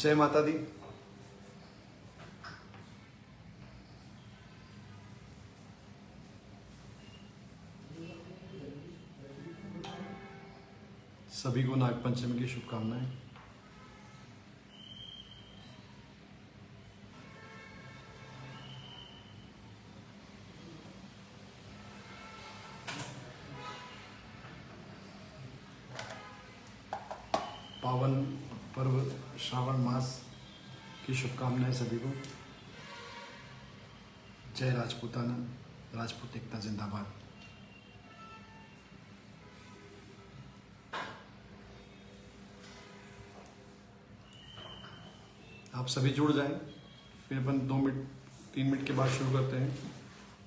जय माता दी। सभी को नागपंचमी की शुभकामनाएं। पावन पर्व श्रावण मास की शुभकामनाएं सभी को। जय राजपूताना, राजपूत एकता जिंदाबाद। आप सभी जुड़ जाएं, फिर अपन 2 मिनट 3 मिनट के बाद शुरू करते हैं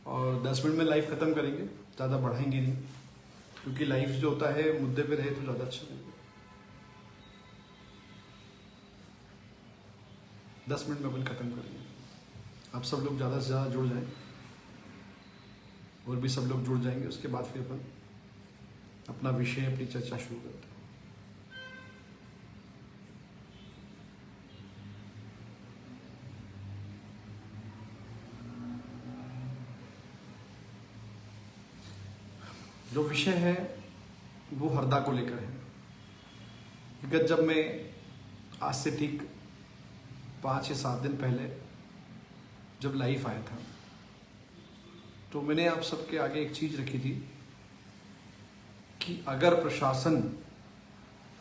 और 10 मिनट में लाइव खत्म करेंगे, ज़्यादा बढ़ाएंगे नहीं, क्योंकि लाइव जो होता है मुद्दे पे रहे तो ज़्यादा अच्छा लगेगा। 10 मिनट में अपन खत्म करेंगे। आप सब लोग ज़्यादा से ज़्यादा जुड़ जाएं और भी सब लोग जुड़ जाएंगे, उसके बाद फिर अपन अपना विषय, अपनी चर्चा शुरू करते हैं। जो विषय है वो हरदा को लेकर है। विगत जब मैं आज से ठीक 5 या 7 दिन पहले जब लाइव आया था तो मैंने आप सबके आगे एक चीज रखी थी कि अगर प्रशासन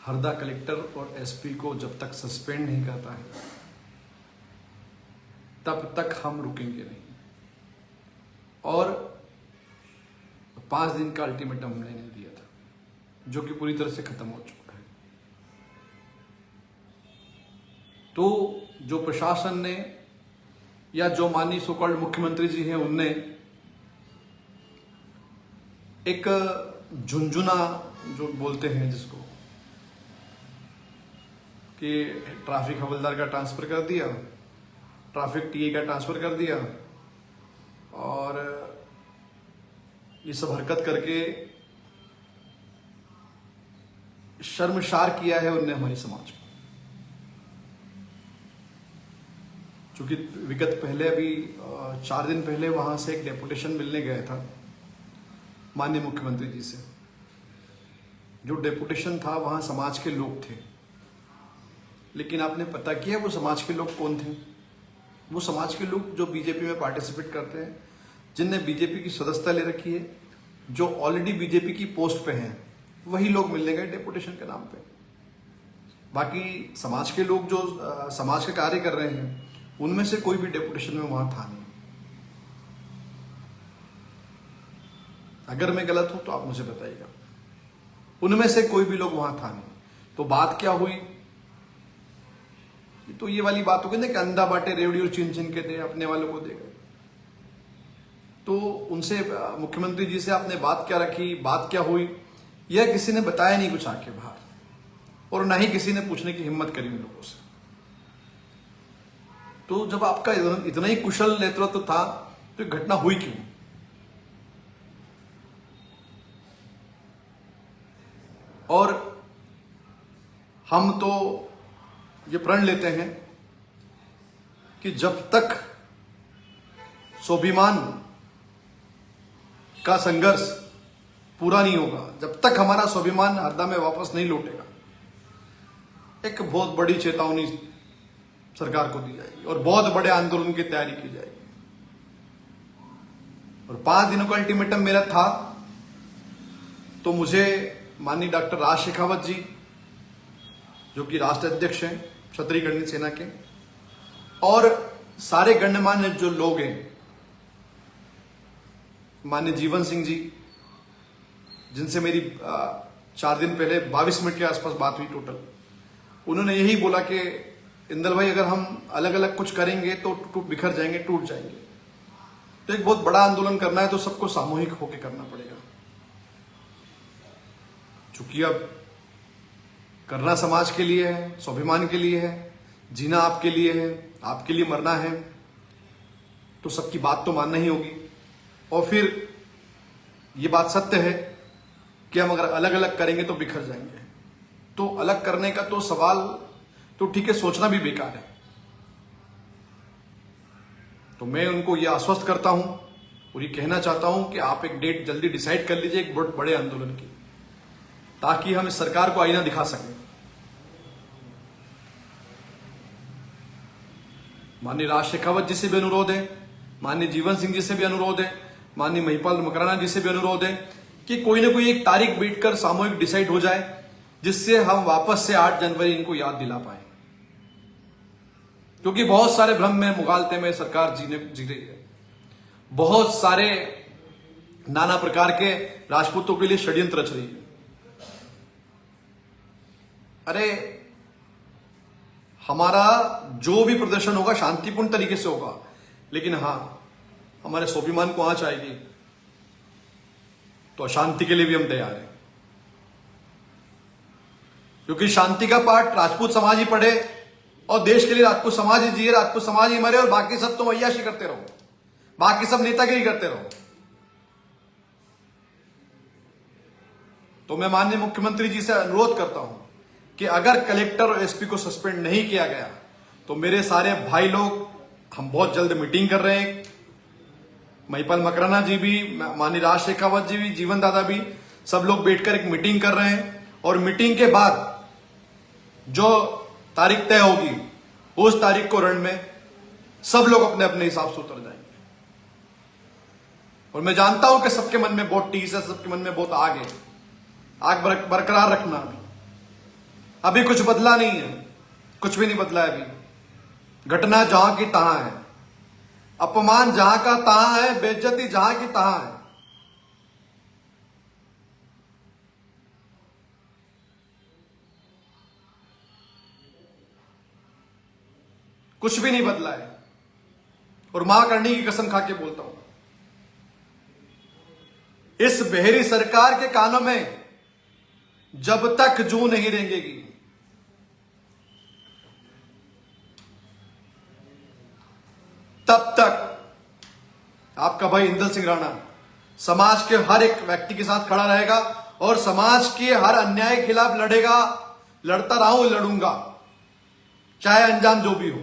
हरदा कलेक्टर और एसपी को जब तक सस्पेंड नहीं करता है तब तक हम रुकेंगे नहीं। और 5 दिन का अल्टीमेटम मैंने दिया था, जो कि पूरी तरह से खत्म हो चुका है। तो जो प्रशासन ने या जो माननीय सो-कॉल्ड मुख्यमंत्री जी हैं उनने एक झुंझुना जो बोलते हैं जिसको कि ट्रैफिक हवलदार का ट्रांसफर कर दिया, ट्रैफिक टीए का ट्रांसफर कर दिया और ये सब हरकत करके शर्मसार किया है उनने हमारी समाज को। चूंकि विगत पहले अभी 4 दिन पहले वहां से एक डेपुटेशन मिलने गया था माननीय मुख्यमंत्री जी से। जो डेपुटेशन था वहां समाज के लोग थे, लेकिन आपने पता किया वो समाज के लोग कौन थे? वो समाज के लोग जो बीजेपी में पार्टिसिपेट करते हैं, जिनने बीजेपी की सदस्यता ले रखी है, जो ऑलरेडी बीजेपी की पोस्ट पे हैं, वही लोग मिलने गए डेपुटेशन के नाम पे। बाकी समाज के लोग जो समाज के कार्य कर रहे हैं उनमें से कोई भी डेपुटेशन में वहां था नहीं। अगर मैं गलत हूं तो आप मुझे बताइएगा। उनमें से कोई भी लोग वहां था नहीं। तो बात क्या हुई? तो ये वाली बात हो गई ना कि अंधा बांटे रेवड़ी और चिन चिन के दे, अपने वालों को दे गए। तो उनसे मुख्यमंत्री जी से आपने बात क्या रखी, बात क्या हुई, यह किसी ने बताया नहीं कुछ आके बाहर, और ना ही किसी ने पूछने की हिम्मत करी उन लोगों से। तो जब आपका इतना ही कुशल नेतृत्व था तो घटना हुई क्यों? और हम तो ये प्रण लेते हैं कि जब तक स्वाभिमान का संघर्ष पूरा नहीं होगा, जब तक हमारा स्वाभिमान हरदा में वापस नहीं लौटेगा, एक बहुत बड़ी चेतावनी सरकार को दी जाएगी और बहुत बड़े आंदोलन की तैयारी की जाएगी। और 5 दिनों का अल्टीमेटम मेरा था, तो मुझे माननीय डॉक्टर राज शेखावत जी, जो कि राष्ट्र अध्यक्ष हैं क्षत्रिय गणित सेना के, और सारे गण्यमान्य जो लोग हैं, माननीय जीवन सिंह जी, जिनसे मेरी 4 दिन पहले 22 मिनट के आसपास बात हुई टोटल, उन्होंने यही बोला कि इंदल भाई अगर हम अलग अलग कुछ करेंगे तो बिखर जाएंगे, टूट जाएंगे। तो एक बहुत बड़ा आंदोलन करना है तो सबको सामूहिक होकर करना पड़ेगा। चूंकि अब करना समाज के लिए है, स्वाभिमान के लिए है, जीना आपके लिए है, आपके लिए मरना है, तो सबकी बात तो मानना ही होगी। और फिर ये बात सत्य है कि हम अगर अलग अलग करेंगे तो बिखर जाएंगे। तो अलग करने का तो सवाल तो ठीक है, सोचना भी बेकार है। तो मैं उनको ये आश्वस्त करता हूं और ये कहना चाहता हूं कि आप एक डेट जल्दी डिसाइड कर लीजिए एक बहुत बड़े आंदोलन की, ताकि हम इस सरकार को आईना दिखा सकें। माननीय राज शेखावत जी से भी अनुरोध है, माननीय जीवन सिंह जी से भी अनुरोध है, माननीय महिपाल मकराना जी से भी अनुरोध है कि कोई ना कोई एक तारीख बैठकर सामूहिक डिसाइड हो जाए, जिससे हम वापस से 8 जनवरी इनको याद दिला पाए। क्योंकि बहुत सारे भ्रम में मुगालते में सरकार जी रही है। बहुत सारे नाना प्रकार के राजपूतों के लिए षड्यंत्र रच रही है। अरे हमारा जो भी प्रदर्शन होगा शांतिपूर्ण तरीके से होगा, लेकिन हां, हमारे स्वाभिमान को आंच आएगी तो अशांति के लिए भी हम तैयार हैं। क्योंकि शांति का पाठ राजपूत समाज ही पढ़े और देश के लिए राजपूत समाज ही जिए, राजपूत समाज ही मरे, और बाकी सब तो अय्याशी करते रहो, बाकी सब नेतागिरी करते रहो। तो मैं माननीय मुख्यमंत्री जी से अनुरोध करता हूं कि अगर कलेक्टर और एसपी को सस्पेंड नहीं किया गया तो मेरे सारे भाई लोग, हम बहुत जल्द मीटिंग कर रहे हैं। महिपाल मकराना जी भी, माननीय राज शेखावत जी भी, जीवन दादा भी, सब लोग बैठकर एक मीटिंग कर रहे हैं। और मीटिंग के बाद जो तारीख तय होगी उस तारीख को रण में सब लोग अपने अपने हिसाब से उतर जाएंगे। और मैं जानता हूं कि सबके मन में बहुत टीस है, सबके मन में बहुत आग है। आग बरकरार रखना। अभी कुछ बदला नहीं है, कुछ भी नहीं बदला है। अभी घटना जहां की तहां है, अपमान जहां का तहां है, बेइज्जती जहां की तहां है। कुछ भी नहीं बदला है। और मां करनी की कसम खा के बोलता हूं, इस बहरी सरकार के कानों में जब तक जू नहीं रेंगेगी, तब तक आपका भाई इंदल सिंह राणा समाज के हर एक व्यक्ति के साथ खड़ा रहेगा और समाज के हर अन्याय के खिलाफ लड़ेगा। लड़ता रहा हूं, लड़ूंगा, चाहे अंजाम जो भी हो।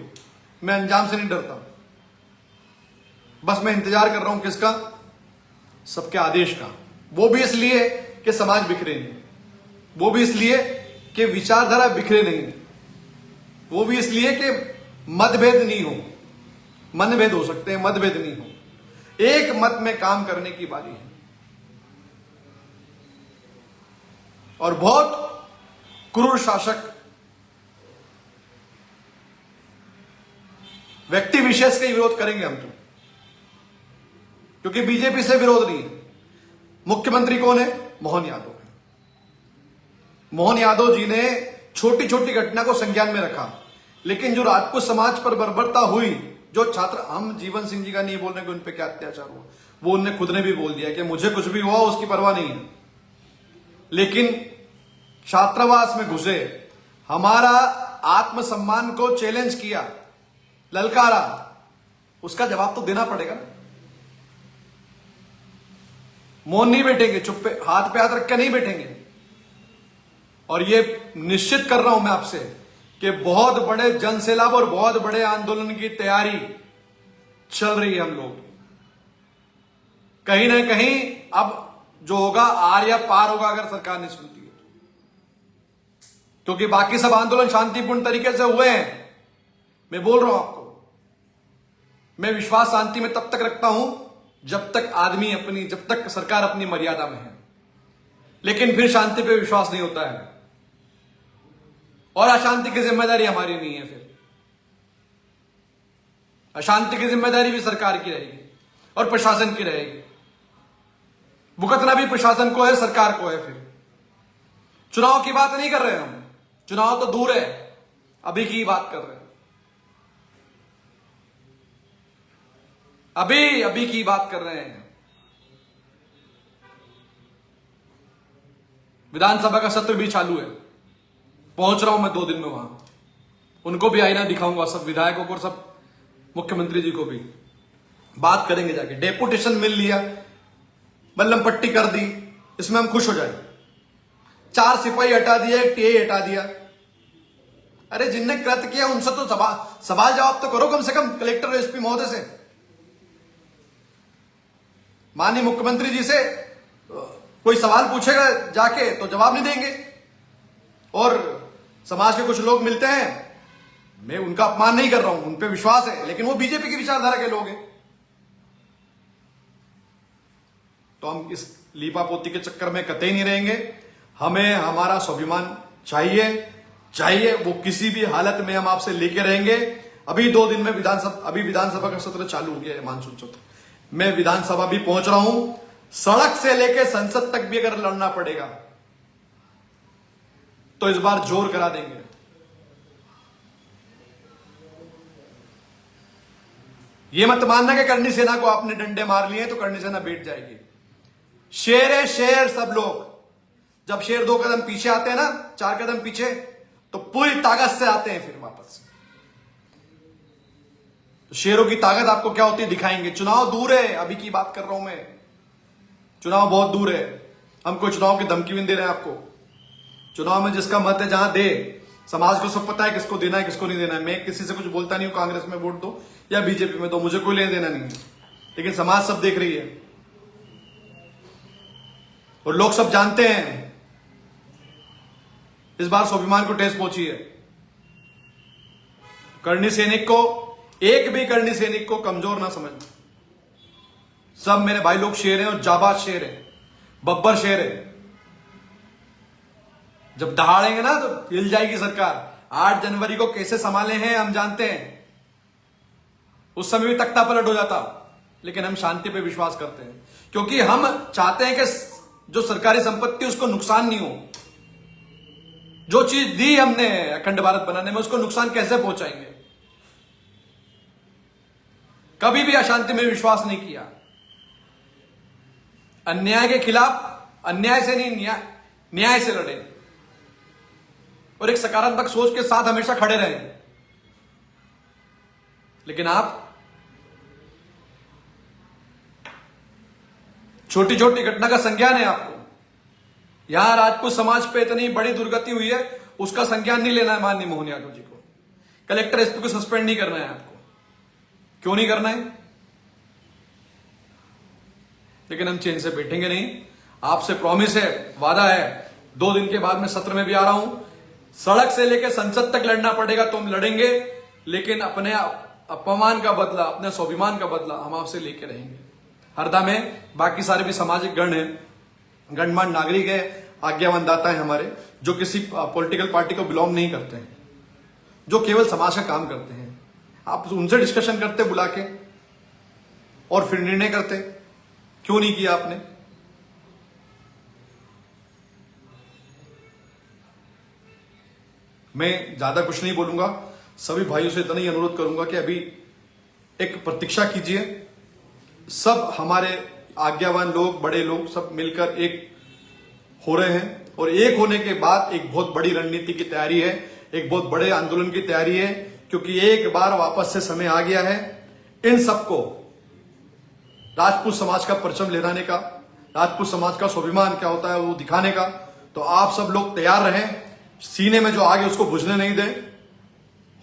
मैं अंजाम से नहीं डरता, बस मैं इंतजार कर रहा हूं किसका? सबके आदेश का। वो भी इसलिए कि समाज बिखरे नहीं, वो भी इसलिए कि विचारधारा बिखरे नहीं, वो भी इसलिए कि मतभेद नहीं हो। मनभेद हो सकते हैं, मतभेद नहीं हो। एक मत में काम करने की बारी है। और बहुत क्रूर शासक व्यक्ति विशेष का विरोध करेंगे हम तो, क्योंकि बीजेपी से विरोध नहीं है। मुख्यमंत्री कौन है? मोहन यादव है। मोहन यादव जी ने छोटी छोटी घटना को संज्ञान में रखा, लेकिन जो राजपूत समाज पर बर्बरता हुई, जो छात्र, हम जीवन सिंह जी का नहीं बोल रहे कि उन पे क्या अत्याचार हुआ, वो उनने खुद ने भी बोल दिया कि मुझे कुछ भी हुआ उसकी परवाह नहीं है। लेकिन छात्रावास में घुसे, हमारा आत्मसम्मान को चैलेंज किया, ललकारा, उसका जवाब तो देना पड़ेगा ना। मौन नहीं बैठेंगे, चुप पे हाथ रख के नहीं बैठेंगे। और ये निश्चित कर रहा हूं मैं आपसे कि बहुत बड़े जनसैलाब और बहुत बड़े आंदोलन की तैयारी चल रही है हम लोग। कहीं ना कहीं अब जो होगा आर या पार होगा, अगर सरकार नहीं सुनती है। क्योंकि बाकी सब आंदोलन शांतिपूर्ण तरीके से हुए हैं। मैं बोल रहा हूं आपको, मैं विश्वास शांति में तब तक रखता हूं जब तक आदमी अपनी, जब तक सरकार अपनी मर्यादा में है। लेकिन फिर शांति पे विश्वास नहीं होता है, और अशांति की जिम्मेदारी हमारी नहीं है। फिर अशांति की जिम्मेदारी भी सरकार की रहेगी और प्रशासन की रहेगी। भुगतना भी प्रशासन को है, सरकार को है। फिर चुनाव की बात नहीं कर रहे हम, चुनाव तो दूर है, अभी की बात कर रहे हैं। अभी की बात कर रहे हैं। विधानसभा का सत्र भी चालू है, पहुंच रहा हूं मैं 2 दिन में वहां। उनको भी आईना दिखाऊंगा, सब विधायकों को और सब मुख्यमंत्री जी को भी। बात करेंगे जाके। डेपुटेशन मिल लिया, बल्लम पट्टी कर दी, इसमें हम खुश हो जाए। 4 सिपाही हटा दिया, एक टीआई हटा दिया, अरे जिनने कृत्य किया उनसे तो सवाल जवाब तो करो कम से कम, कलेक्टर और एसपी महोदय से, माननीय मुख्यमंत्री जी से कोई सवाल पूछेगा जाके तो जवाब नहीं देंगे। और समाज के कुछ लोग मिलते हैं, मैं उनका अपमान नहीं कर रहा हूं, उन पे विश्वास है, लेकिन वो बीजेपी की विचारधारा के लोग हैं। तो हम इस लीपापोती के चक्कर में कतई नहीं रहेंगे। हमें हमारा स्वाभिमान चाहिए, वो किसी भी हालत में हम आपसे लेके रहेंगे। अभी 2 दिन में विधानसभा का सत्र चालू हो गया है, मानसून सत्र। मैं विधानसभा भी पहुंच रहा हूं, सड़क से लेके संसद तक भी अगर लड़ना पड़ेगा तो इस बार जोर करा देंगे। ये मत मानना कि करणी सेना को आपने डंडे मार लिए तो करणी सेना बैठ जाएगी। शेर है शेर सब लोग। जब शेर 2 कदम पीछे आते हैं ना, 4 कदम पीछे, तो पूरी ताकत से आते हैं फिर वापस। तो शेरों की ताकत आपको क्या होती है दिखाएंगे। चुनाव दूर है, अभी की बात कर रहा हूं मैं, चुनाव बहुत दूर है। हम कोई चुनाव की धमकी भी नहीं दे रहे हैं आपको। चुनाव में जिसका मत है जहां दे, समाज को सब पता है किसको देना है किसको नहीं देना है। मैं किसी से कुछ बोलता नहीं हूं कांग्रेस में वोट दो या बीजेपी में दो, मुझे कोई लेना देना नहीं है, लेकिन समाज सब देख रही है और लोग सब जानते हैं। इस बार स्वाभिमान को ठेस पहुंची है। करणी सैनिक को, एक भी करणी सैनिक को कमजोर ना समझना। सब मेरे भाई लोग शेर हैं और जाबाज शेर हैं, बब्बर शेर है। जब दहाड़ेंगे ना तो हिल जाएगी सरकार। 8 जनवरी को कैसे संभाले हैं हम जानते हैं। उस समय भी तख्ता पलट हो जाता, लेकिन हम शांति पे विश्वास करते हैं, क्योंकि हम चाहते हैं कि जो सरकारी संपत्ति उसको नुकसान नहीं हो। जो चीज दी हमने अखंड भारत बनाने में, उसको नुकसान कैसे पहुंचाएंगे। कभी भी अशांति में विश्वास नहीं किया। अन्याय के खिलाफ अन्याय से नहीं, न्याय से लड़े और एक सकारात्मक सोच के साथ हमेशा खड़े रहे। लेकिन आप छोटी छोटी घटना का संज्ञान है आपको। यहां राजपूत समाज पे इतनी बड़ी दुर्गति हुई है, उसका संज्ञान नहीं लेना है माननीय मोहन यादव जी को। कलेक्टर एसपी को सस्पेंड नहीं करना है आपको। क्यों नहीं करना है? लेकिन हम चैन से बैठेंगे नहीं। आपसे प्रॉमिस है, वादा है, 2 दिन के बाद मैं सत्र में भी आ रहा हूं। सड़क से लेकर संसद तक लड़ना पड़ेगा तो हम लड़ेंगे, लेकिन अपने अपमान का बदला, अपने स्वाभिमान का बदला हम आपसे लेके रहेंगे। हरदा में बाकी सारे भी सामाजिक गण हैं, गणमान्य नागरिक है, आज्ञावन दाता है हमारे, जो किसी पॉलिटिकल पार्टी को बिलोंग नहीं करते हैं, जो केवल समाज का काम करते हैं। आप उनसे डिस्कशन करते बुला के और फिर निर्णय करते। क्यों नहीं किया आपने? मैं ज्यादा कुछ नहीं बोलूंगा। सभी भाइयों से इतना ही अनुरोध करूंगा कि अभी एक प्रतीक्षा कीजिए। सब हमारे आज्ञावान लोग, बड़े लोग सब मिलकर एक हो रहे हैं और एक होने के बाद एक बहुत बड़ी रणनीति की तैयारी है, एक बहुत बड़े आंदोलन की तैयारी है, क्योंकि एक बार वापस से समय आ गया है इन सबको राजपूत समाज का परचम लहराने का, राजपूत समाज का स्वाभिमान क्या होता है वो दिखाने का। तो आप सब लोग तैयार रहें, सीने में जो आगे उसको बुझने नहीं दें,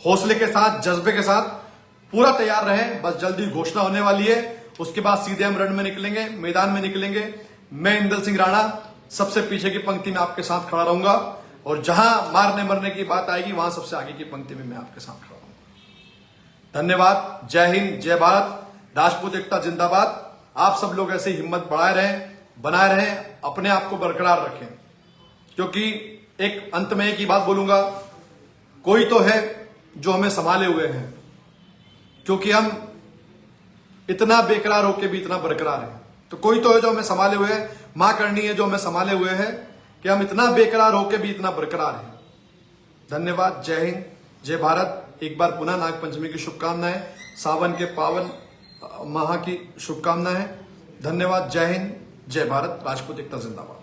हौसले के साथ, जज्बे के साथ पूरा तैयार रहें। बस जल्दी घोषणा होने वाली है, उसके बाद सीधे हम रण में निकलेंगे, मैदान में निकलेंगे। मैं इंदल सिंह राणा सबसे पीछे की पंक्ति में आपके साथ खड़ा रहूंगा और जहां मारने मरने की बात आएगी वहां सबसे आगे की पंक्ति में मैं आपके साथ खड़ा रहूंगा। धन्यवाद। जय हिंद, जय भारत, राजपूत एकता जिंदाबाद। आप सब लोग ऐसे हिम्मत बनाए रहें, अपने आप को बरकरार रखें, क्योंकि एक अंत में एक ही बात बोलूंगा, कोई तो है जो हमें संभाले हुए हैं, क्योंकि हम इतना बेकरार होकर भी इतना बरकरार है। तो कोई तो है जो हमें संभाले हुए है, मां करनी है जो हमें संभाले हुए है कि हम इतना बेकरार होकर भी इतना बरकरार है। धन्यवाद। जय हिंद, जय भारत। एक बार पुनः नागपंचमी की शुभकामनाएं, सावन के पावन माह की शुभकामनाएं। धन्यवाद। जय हिंद, जय भारत, राजपूत एकता जिंदाबाद।